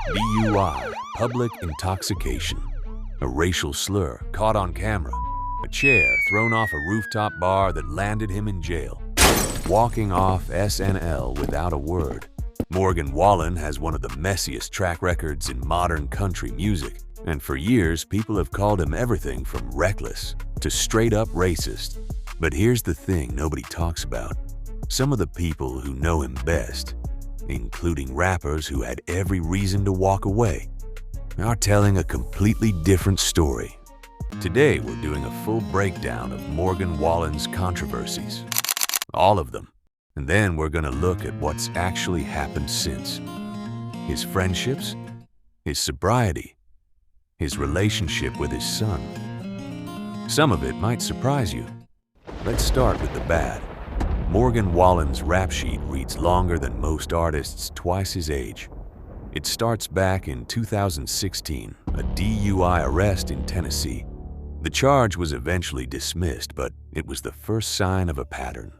DUI, public intoxication, a racial slur caught on camera, a chair thrown off a rooftop bar that landed him in jail, walking off SNL without a word. Morgan Wallen has one of the messiest track records in modern country music, and for years people have called him everything from reckless to straight-up racist. But here's the thing nobody talks about. Some of the people who know him best, including rappers who had every reason to walk away, are telling a completely different story. Today we're doing a full breakdown of Morgan Wallen's controversies. All of them. And then we're gonna look at what's actually happened since. His friendships, his sobriety, his relationship with his son. Some of it might surprise you. Let's start with the bad. Morgan Wallen's rap sheet reads longer than most artists twice his age. It starts back in 2016, a DUI arrest in Tennessee. The charge was eventually dismissed, but it was the first sign of a pattern.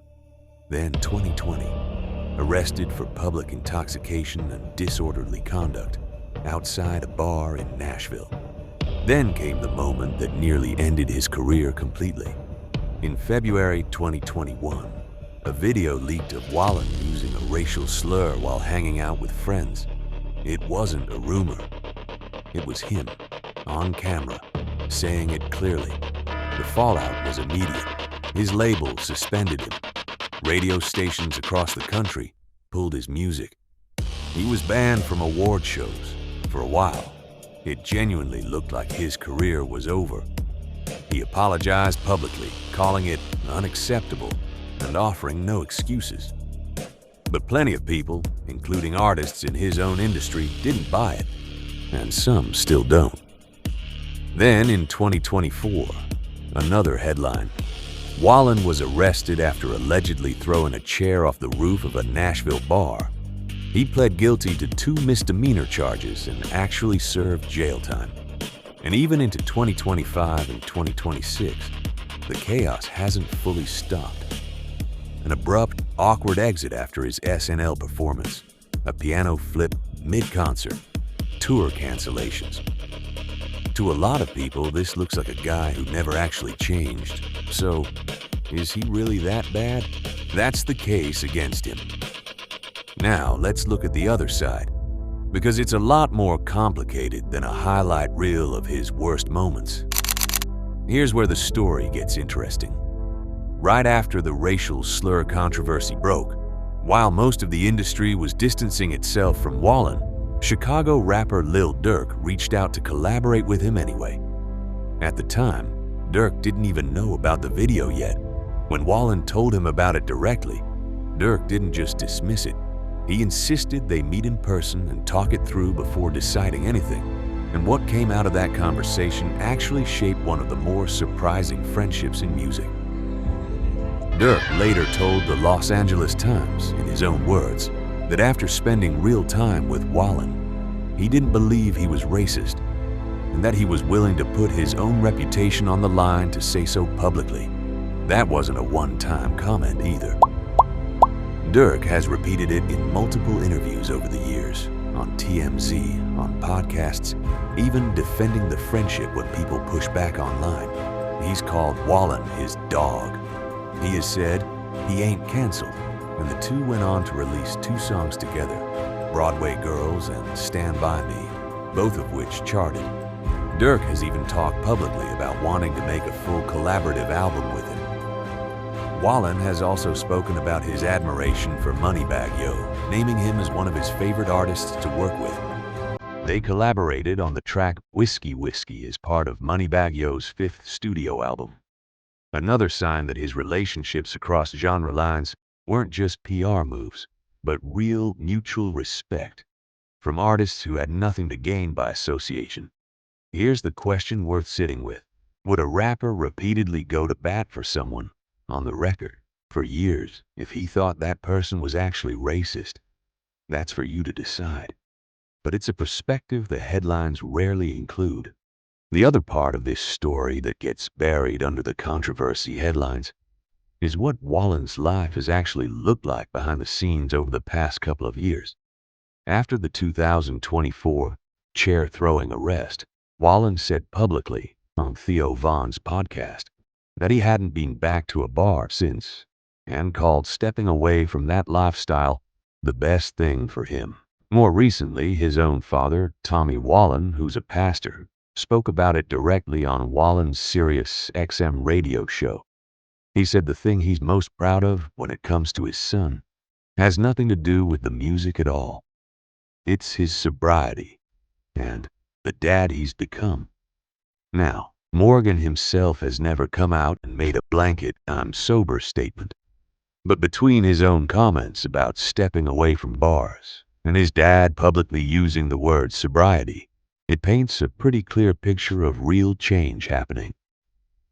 Then 2020, arrested for public intoxication and disorderly conduct outside a bar in Nashville. Then came the moment that nearly ended his career completely. In February 2021, a video leaked of Wallen using a racial slur while hanging out with friends. It wasn't a rumor. It was him, on camera, saying it clearly. The fallout was immediate. His label suspended him. Radio stations across the country pulled his music. He was banned from award shows for a while. It genuinely looked like his career was over. He apologized publicly, calling it unacceptable and offering no excuses. But plenty of people, including artists in his own industry, didn't buy it, and some still don't. Then in 2024, another headline. Wallen was arrested after allegedly throwing a chair off the roof of a Nashville bar. He pled guilty to 2 misdemeanor charges and actually served jail time. And even into 2025 and 2026, the chaos hasn't fully stopped. An abrupt, awkward exit after his SNL performance, a piano flip mid-concert, tour cancellations. To a lot of people, this looks like a guy who never actually changed. So, is he really that bad? That's the case against him. Now, let's look at the other side, because it's a lot more complicated than a highlight reel of his worst moments. Here's where the story gets interesting. Right after the racial slur controversy broke, while most of the industry was distancing itself from Wallen, Chicago rapper Lil Durk reached out to collaborate with him anyway. At the time, Durk didn't even know about the video yet. When Wallen told him about it directly, Durk didn't just dismiss it. He insisted they meet in person and talk it through before deciding anything. And what came out of that conversation actually shaped one of the more surprising friendships in music. Durk later told the Los Angeles Times, in his own words, that after spending real time with Wallen, he didn't believe he was racist, and that he was willing to put his own reputation on the line to say so publicly. That wasn't a one-time comment either. Durk has repeated it in multiple interviews over the years, on TMZ, on podcasts, even defending the friendship when people push back online. He's called Wallen his dog. He has said he ain't canceled, and the two went on to release 2 songs together, Broadway Girls and Stand By Me, both of which charted. Durk has even talked publicly about wanting to make a full collaborative album with him. Wallen has also spoken about his admiration for Moneybagg Yo, naming him as one of his favorite artists to work with. They collaborated on the track Whiskey Whiskey as part of Moneybagg Yo's 5th studio album. Another sign that his relationships across genre lines weren't just PR moves, but real mutual respect from artists who had nothing to gain by association. Here's the question worth sitting with. Would a rapper repeatedly go to bat for someone, on the record, for years, if he thought that person was actually racist? That's for you to decide. But it's a perspective the headlines rarely include. The other part of this story that gets buried under the controversy headlines is what Wallen's life has actually looked like behind the scenes over the past couple of years. After the 2024 chair-throwing arrest, Wallen said publicly on Theo Von's podcast that he hadn't been back to a bar since, and called stepping away from that lifestyle the best thing for him. More recently, his own father, Tommy Wallen, who's a pastor, spoke about it directly on Wallen's Sirius XM radio show. He said the thing he's most proud of when it comes to his son has nothing to do with the music at all. It's his sobriety and the dad he's become. Now, Morgan himself has never come out and made a blanket "I'm sober" statement. But between his own comments about stepping away from bars and his dad publicly using the word sobriety, it paints a pretty clear picture of real change happening.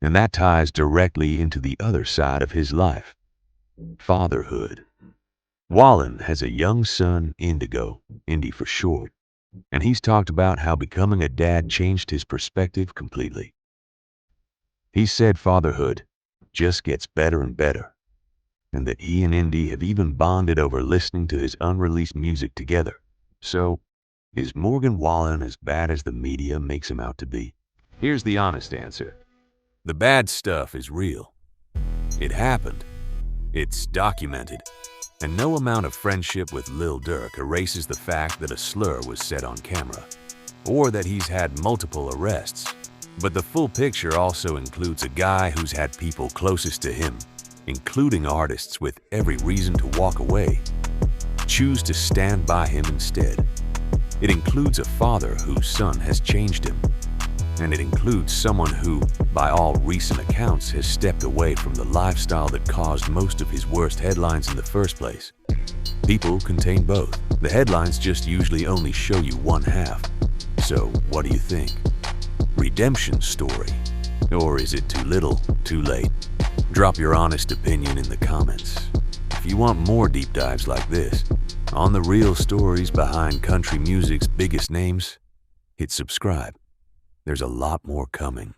And that ties directly into the other side of his life, fatherhood. Wallen has a young son, Indigo, Indy for short, and he's talked about how becoming a dad changed his perspective completely. He said fatherhood just gets better and better, and that he and Indy have even bonded over listening to his unreleased music together. So, is Morgan Wallen as bad as the media makes him out to be? Here's the honest answer. The bad stuff is real. It happened. It's documented. And no amount of friendship with Lil Durk erases the fact that a slur was said on camera, or that he's had multiple arrests. But the full picture also includes a guy who's had people closest to him, including artists with every reason to walk away, choose to stand by him instead. It includes a father whose son has changed him. And it includes someone who, by all recent accounts, has stepped away from the lifestyle that caused most of his worst headlines in the first place. People contain both. The headlines just usually only show you one half. So, what do you think? Redemption story? Or is it too little, too late? Drop your honest opinion in the comments. If you want more deep dives like this, on the real stories behind country music's biggest names, hit subscribe. There's a lot more coming.